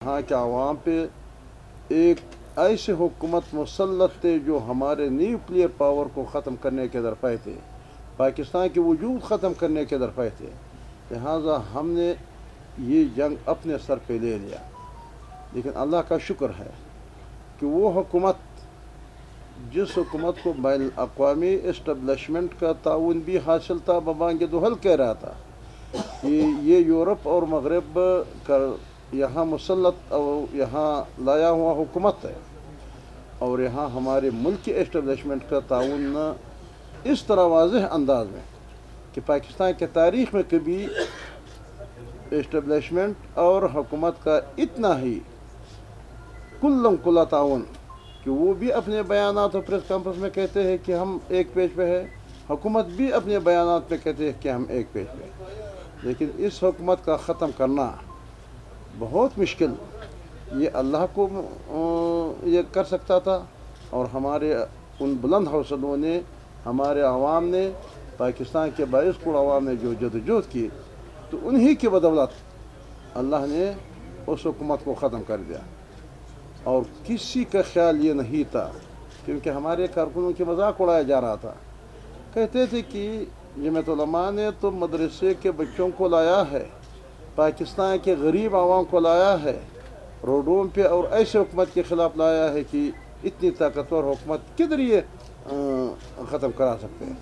یہاں کے عوام پہ ایک ایسے حکومت مسلط تھے جو ہمارے نیوکلیئر پاور کو ختم کرنے کے درپے تھے، پاکستان کے وجود ختم کرنے کے درپے تھے۔ لہٰذا ہم نے یہ جنگ اپنے سر پہ لے لیا، لیکن اللہ کا شکر ہے کہ وہ حکومت جس حکومت کو بین الاقوامی اسٹیبلشمنٹ کا تعاون بھی حاصل تھا، ببانگ دہل کہہ رہا تھا کہ یہ یورپ اور مغرب کا یہاں مسلط اور یہاں لایا ہوا حکومت ہے، اور یہاں ہمارے ملک کے اسٹیبلشمنٹ کا تعاون اس طرح واضح انداز میں کہ پاکستان کے تاریخ میں کبھی اسٹیبلشمنٹ اور حکومت کا اتنا ہی کلم کلا تعاون کہ وہ بھی اپنے بیانات اور پریس کانفرنس میں کہتے ہیں کہ ہم ایک پیج پہ ہے، حکومت بھی اپنے بیانات میں کہتے ہیں کہ ہم ایک پیج پہ، لیکن اس حکومت کا ختم کرنا بہت مشکل، یہ اللہ کو یہ کر سکتا تھا، اور ہمارے ان بلند حوصلوں نے، ہمارے عوام نے، پاکستان کے 22 کروڑ عوام نے جو جدوجہد کی، تو انہی کی بدولت اللہ نے اس حکومت کو ختم کر دیا۔ اور کسی کا خیال یہ نہیں تھا، کیونکہ ہمارے کارکنوں کی مذاق اڑایا جا رہا تھا، کہتے تھے کہ جمعیت علماء نے تو مدرسے کے بچوں کو لایا ہے، پاکستان کے غریب عوام کو لایا ہے روڈوں پہ، اور ایسے حکومت کے خلاف لایا ہے کہ اتنی طاقتور حکومت کدھر یہ ختم کرا سکتے ہیں۔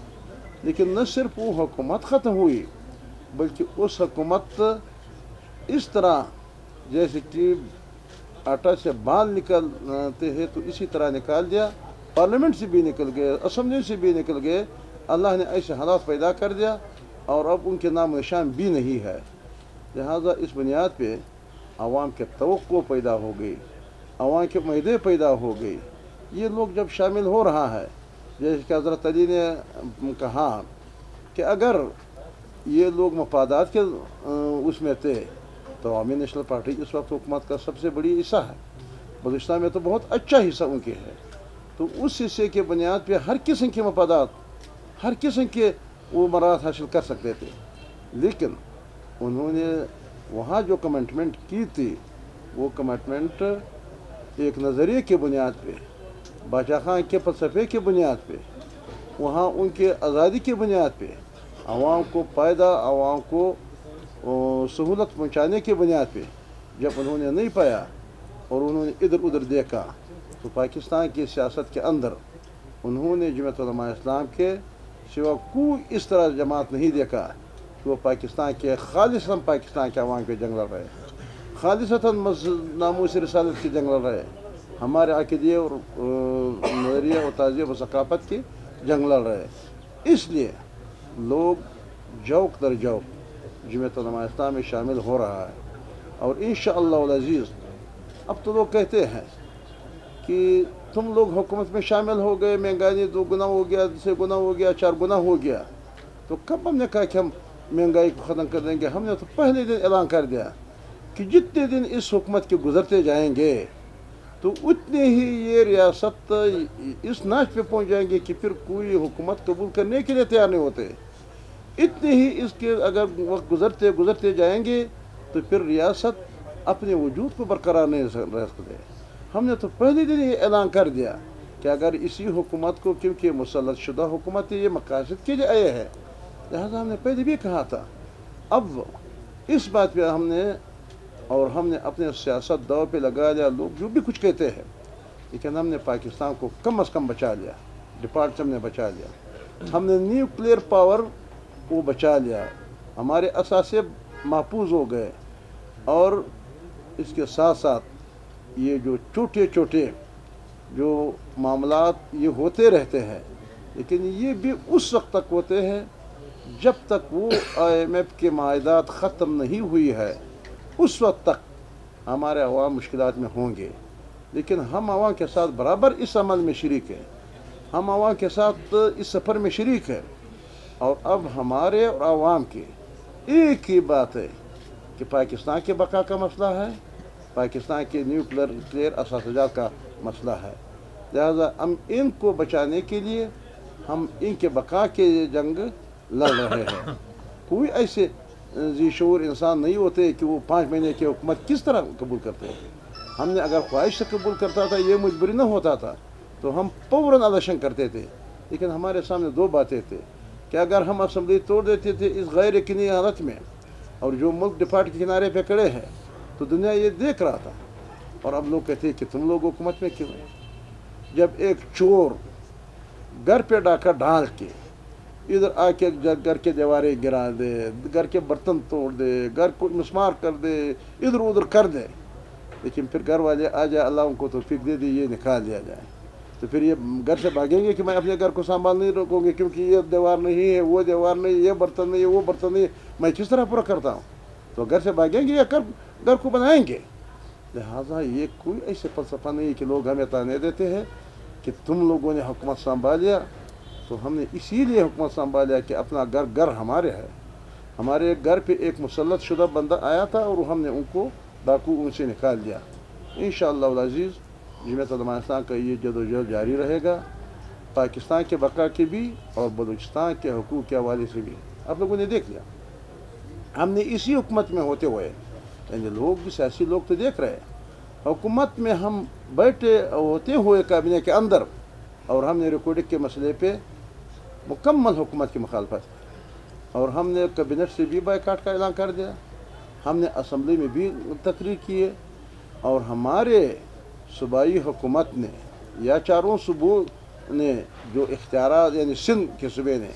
لیکن نہ صرف وہ حکومت ختم ہوئی، بلکہ اس حکومت اس طرح جیسے کہ آٹا سے بال نکلتے ہیں تو اسی طرح نکال دیا، پارلیمنٹ سے بھی نکل گئے، اسمبلی سے بھی نکل گئے، اللہ نے ایسے حالات پیدا کر دیا، اور اب ان کے نام نشان بھی نہیں ہے۔ لہٰذا اس بنیاد پہ عوام کے توقع پیدا ہو گئی، عوام کے امیدیں پیدا ہو گئی۔ یہ لوگ جب شامل ہو رہا ہے، جیسے کہ حضرت علی نے کہا کہ اگر یہ لوگ مفادات کے اس میں تھے تو عوامی نیشنل پارٹی اس وقت حکومت کا سب سے بڑی حصہ ہے، بلوچستان میں تو بہت اچھا حصہ ان کے ہے، تو اس حصے کے بنیاد پہ ہر قسم کے مفادات، ہر قسم کے وہ مراد حاصل کر سکتے تھے۔ لیکن انہوں نے وہاں جو کمٹمنٹ کی تھی، وہ کمٹمنٹ ایک نظریے کے بنیاد پہ، بادشاہ خان کے فلسفے کے بنیاد پہ، وہاں ان کے آزادی کی بنیاد پہ، عوام کو فائدہ، عوام کو سہولت پہنچانے کی بنیاد پہ جب انہوں نے نہیں پایا اور انہوں نے ادھر ادھر دیکھا، تو پاکستان کی سیاست کے اندر انہوں نے جمعیت علماء اسلام کے سوا کوئی اس طرح جماعت نہیں دیکھا کہ وہ پاکستان کے خالصاً پاکستان کے عوام کے جنگ لڑ رہے، خالصتاً ناموس رسالت کی جنگ لڑ رہے، ہمارے عقیدے اور نظریہ و تہذیب و ثقافت کی جنگ لڑ رہے۔ اس لیے لوگ جوق در جوق جمعیت علماء اسلام میں شامل ہو رہا ہے، اور انشاءاللہ العزیز اب تو لوگ کہتے ہیں کہ تم لوگ حکومت میں شامل ہو گئے، مہنگائی 2 گنا ہو گیا، 3 گنا ہو گیا، 4 گنا ہو گیا، تو کب ہم نے کہا کہ ہم مہنگائی کو ختم کر دیں گے؟ ہم نے تو پہلے دن اعلان کر دیا کہ جتنے دن اس حکومت کے گزرتے جائیں گے تو اتنے ہی یہ ریاست اس ناچ پہ پہنچ جائیں گے کہ پھر کوئی حکومت قبول کرنے کے لیے تیار نہیں ہوتے، اتنے ہی اس کے اگر وقت گزرتے جائیں گے تو پھر ریاست اپنے وجود کو برقرار نہیں رہ سکتے۔ ہم نے تو پہلے دن یہ اعلان کر دیا کہ اگر اسی حکومت کو، کیونکہ مسلط شدہ حکومت یہ مقاصد کے لیے آئے ہیں، لہذا ہم نے پہلے بھی کہا تھا۔ اب اس بات پہ ہم نے اپنے سیاست داؤ پہ لگا لیا، لوگ جو بھی کچھ کہتے ہیں، لیکن ہم نے پاکستان کو کم از کم بچا لیا، ڈپارٹ ہم نے بچا لیا، ہم نے نیوکلیئر پاور وہ بچا لیا، ہمارے اثاثے محفوظ ہو گئے، اور اس کے ساتھ ساتھ یہ جو چھوٹے جو معاملات یہ ہوتے رہتے ہیں، لیکن یہ بھی اس وقت تک ہوتے ہیں جب تک وہ IMF کے معاہدات ختم نہیں ہوئی ہے، اس وقت تک ہمارے عوام مشکلات میں ہوں گے، لیکن ہم عوام کے ساتھ برابر اس عمل میں شریک ہیں، ہم عوام کے ساتھ اس سفر میں شریک ہیں، اور اب ہمارے اور عوام کی ایک ہی بات ہے کہ پاکستان کے بقا کا مسئلہ ہے، پاکستان کے نیوکلیئر اساسجات کا مسئلہ ہے۔ لہذا ہم ان کو بچانے کے لیے ہم ان کے بقا کے جنگ لڑ رہے ہیں۔ کوئی ایسے ذی شعور انسان نہیں ہوتے کہ وہ 5 مہینے کی حکومت کس طرح قبول کرتے ہیں. ہم نے اگر خواہش سے قبول کرتا تھا، یہ مجبوری نہ ہوتا تھا، تو ہم فوراً الیکشن کرتے تھے. لیکن ہمارے سامنے 2 باتیں تھے کہ اگر ہم اسمبلی توڑ دیتے تھے اس غیر یقینی حالت میں، اور جو ملک ڈفاٹ کے کنارے پہ کھڑے ہیں، تو دنیا یہ دیکھ رہا تھا. اور اب لوگ کہتے ہیں کہ تم لوگ حکومت میں کیوں ہیں؟ جب ایک چور گھر پہ ڈاکہ ڈال کے ادھر آ کے گھر کے دیواریں گرا دے، گھر کے برتن توڑ دے، گھر کو مسمار کر دے، ادھر ادھر کر دے، لیکن پھر گھر والے آ جائے، اللہ ان کو توفیق دے دی، یہ نکال دیا جائے، تو پھر یہ گھر سے بھاگیں گے کہ میں اپنے گھر کو سنبھال نہیں رکھوں گی، کیونکہ یہ دیوار نہیں ہے، وہ دیوار نہیں، یہ برتن نہیں ہے، وہ برتن نہیں ہے، میں کس طرح پورا کرتا ہوں؟ تو گھر سے بھاگیں گے یا گھر کو بنائیں گے؟ لہٰذا یہ کوئی ایسے فلسفہ نہیں کہ لوگ ہمیں تانے دیتے ہیں کہ تم لوگوں نے حکومت سنبھالیا. تو ہم نے اسی لیے حکومت سنبھالیا کہ اپنا گھر ہمارے ہے. ہمارے گھر پہ ایک مسلط شدہ بندہ آیا تھا اور ہم نے ان کو ڈاکو ان سے نکال دیا. انشاءاللہ العزیز جمعیت علماء کا یہ جدوجہد جاری رہے گا، پاکستان کے بقا کے بھی اور بلوچستان کے حقوق کے حوالے سے بھی. آپ لوگوں نے دیکھ لیا، ہم نے اسی حکومت میں ہوتے ہوئے، یعنی لوگ بھی، سیاسی لوگ تو دیکھ رہے ہیں، حکومت میں ہم بیٹھے ہوتے ہوئے کابینہ کے اندر، اور ہم نے ریکارڈنگ کے مسئلے پہ مکمل حکومت کی مخالفت، اور ہم نے کابینٹ سے بھی بائیکاٹ کا اعلان کر دیا، ہم نے اسمبلی میں بھی تقریر کیے، اور ہمارے صوبائی حکومت نے یا چاروں صوبوں نے جو اختیارات، یعنی سندھ کے صوبے نے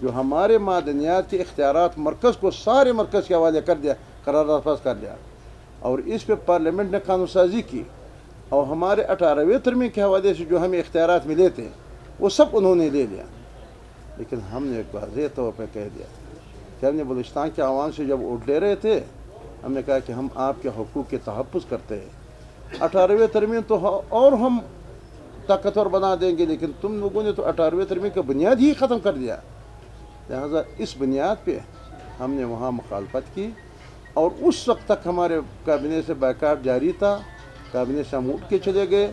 جو ہمارے معدنیات کے اختیارات مرکز کو، سارے مرکز کے حوالے کر دیا، قرارداد پاس کر دیا، اور اس پہ پارلیمنٹ نے قانون سازی کی، اور ہمارے 18ویں ترمیم کے حوالے سے جو ہمیں اختیارات ملے تھے وہ سب انہوں نے لے لیا. لیکن ہم نے ایک واضح طور پہ کہہ دیا کہ ہم نے بلوچستان کے عوام سے جب ووٹ لے رہے تھے، ہم نے کہا کہ ہم آپ کے حقوق کے تحفظ کرتے ہیں. 18ویں ترمیم تو اور ہم طاقتور بنا دیں گے، لیکن تم لوگوں نے تو 18ویں ترمیم کا بنیاد ہی ختم کر دیا. لہٰذا اس بنیاد پہ ہم نے وہاں مخالفت کی، اور اس وقت تک ہمارے کابینہ سے بائیکاٹ جاری تھا. کابینہ سے ہم اٹھ کے چلے گئے.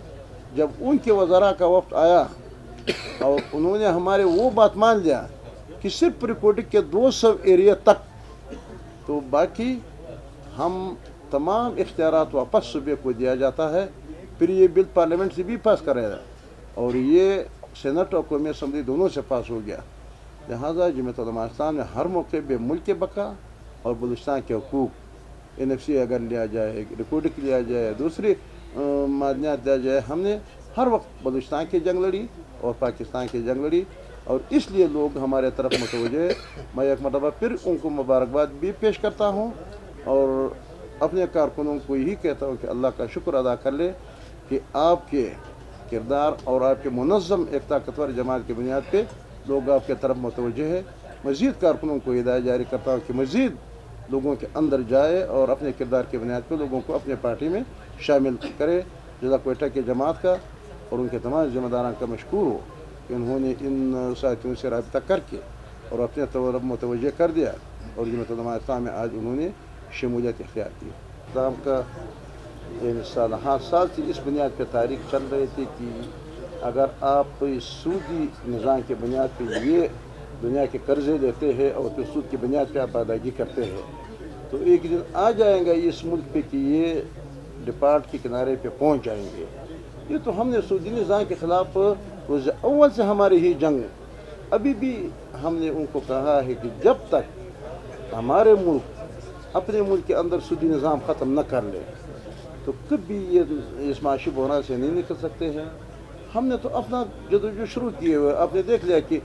جب ان کے وزراء کا وفد آیا اور انہوں نے ہمارے وہ بات مان لیا کہ صرف ریکارڈنگ کے 200 ایریا تک، تو باقی ہم تمام اختیارات واپس صوبے کو دیا جاتا ہے. پھر یہ بل پارلیمنٹ سے بھی پاس کرے گا، اور یہ سینٹ اور قومی اسمبلی دونوں سے پاس ہو گیا. لہٰذا جمعیت علماء اسلام نے ہر موقع پہ ملک کے بقا اور بلوچستان کے حقوق، NFC اگر لیا جائے، ریکارڈنگ لیا جائے، دوسری معدنیات دیا جائے، ہم نے ہر وقت بلوچستان کی جنگ لڑی اور پاکستان کی جنگ لڑی، اور اس لیے لوگ ہمارے طرف متوجہ ہیں. میں ایک مرتبہ پھر ان کو مبارکباد بھی پیش کرتا ہوں، اور اپنے کارکنوں کو یہی کہتا ہوں کہ اللہ کا شکر ادا کر لے کہ آپ کے کردار اور آپ کے منظم ایک طاقتور جماعت کی بنیاد پہ لوگ آپ کے طرف متوجہ ہے. مزید کارکنوں کو ہدایت جاری کرتا ہوں کہ مزید لوگوں کے اندر جائے اور اپنے کردار کی بنیاد پہ لوگوں کو اپنے پارٹی میں شامل کرے. ضلع کوئٹہ کی جماعت کا اور ان کے تمام ذمہ داران کا مشکور ہو کہ انہوں نے ان ساتھیوں سے رابطہ کر کے اور اپنے طرف متوجہ کر دیا، اور جمعیت علماء اسلام میں آج انہوں نے شمولیت اختیار کی. اسلام کا یعنی سال سے اس بنیاد پہ تاریخ چل رہی تھی کہ اگر آپ سودی نظام کی بنیاد پہ یہ دنیا کے قرضے لیتے ہیں اور پھر سود کی بنیاد پہ آپ ادائیگی کرتے ہیں، تو ایک دن آ جائیں گا اس ملک پہ کہ یہ ڈفالٹ کے کنارے پہ پہنچ جائیں گے. یہ تو ہم نے سودی نظام کے خلاف روز اول سے ہماری ہی جنگ، ابھی بھی ہم نے ان کو کہا ہے کہ جب تک ہمارے ملک اپنے ملک کے اندر سودی نظام ختم نہ کر لے تو کبھی یہ اس معاشی بحران سے نہیں نکل سکتے ہیں. ہم نے تو اپنا جدوجہد شروع کیے ہوئے، آپ نے دیکھ لیا کہ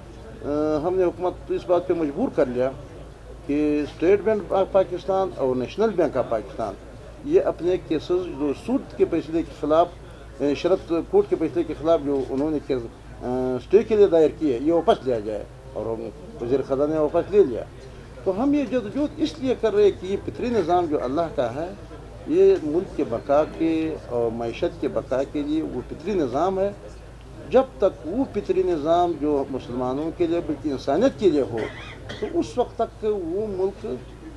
ہم نے حکومت اس بات پہ مجبور کر لیا کہ اسٹیٹ بینک آف پاکستان اور نیشنل بینک آف پاکستان یہ اپنے کیسز جو سود کے فیصلے کے خلاف، شرط کورٹ کے فیصلے کے خلاف جو انہوں نے اسٹے کے لیے دائر کیے، یہ واپس لیا جائے، اور وزیر خزانہ نے واپس لے لیا. تو ہم یہ جدوجہد اس لیے کر رہے کہ یہ فطری نظام جو اللہ کا ہے، یہ ملک کے بقا کے اور معیشت کے بقا کے لیے وہ فطری نظام ہے. جب تک وہ فطری نظام جو مسلمانوں کے لیے بلکہ انسانیت کے لیے ہو، تو اس وقت تک وہ ملک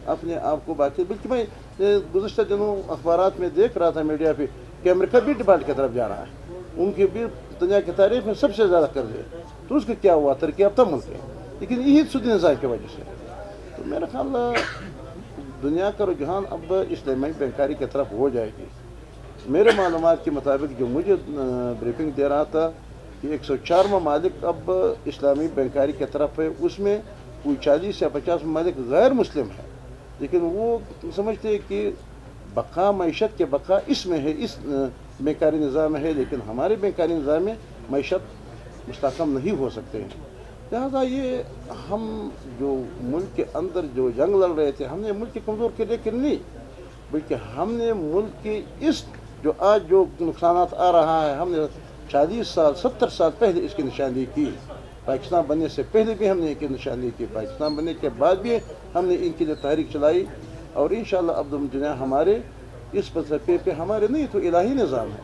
اپنے آپ کو باقی. بلکہ میں گزشتہ دنوں اخبارات میں دیکھ رہا تھا، میڈیا پہ، کہ امریکہ بھی ڈیفالٹ کی طرف جا رہا ہے. ان کی بھی دنیا کی تاریخ میں سب سے زیادہ قرض ہے. تو اس کا کیا ہوا؟ ترقی یافتہ ملک ہے، لیکن یہی سودی نظام کی وجہ سے. تو میرا خیال دنیا کا رجحان اب اسلامی بینکاری کی طرف ہو جائے گی. میرے معلومات کے مطابق جو مجھے بریفنگ دے رہا تھا کہ 104 ممالک اب اسلامی بینکاری کی طرف ہے، اس میں کوئی 40 یا 50 ممالک غیر مسلم ہیں، لیکن وہ سمجھتے ہیں کہ بقا معیشت کے بقا اس میں ہے، اس بینکاری نظام میں ہے، لیکن ہمارے بینکاری نظام میں معیشت مستحکم نہیں ہو سکتے ہیں. لہٰذا یہ ہم جو ملک کے اندر جو جنگ لڑ رہے تھے، ہم نے ملک کے کمزور کے لے کر نہیں، بلکہ ہم نے ملک کی اس جو آج جو نقصانات آ رہا ہے، ہم نے 40 سال 70 سال پہلے اس کی نشاندہی کی. پاکستان بننے سے پہلے بھی ہم نے ان کی نشاندہی کی، پاکستان بننے کے بعد بھی ہم نے ان کے لیے تحریک چلائی، اور انشاءاللہ عبد المجناح ہمارے اس فلسفے پہ ہمارے نہیں تو الہی نظام ہے.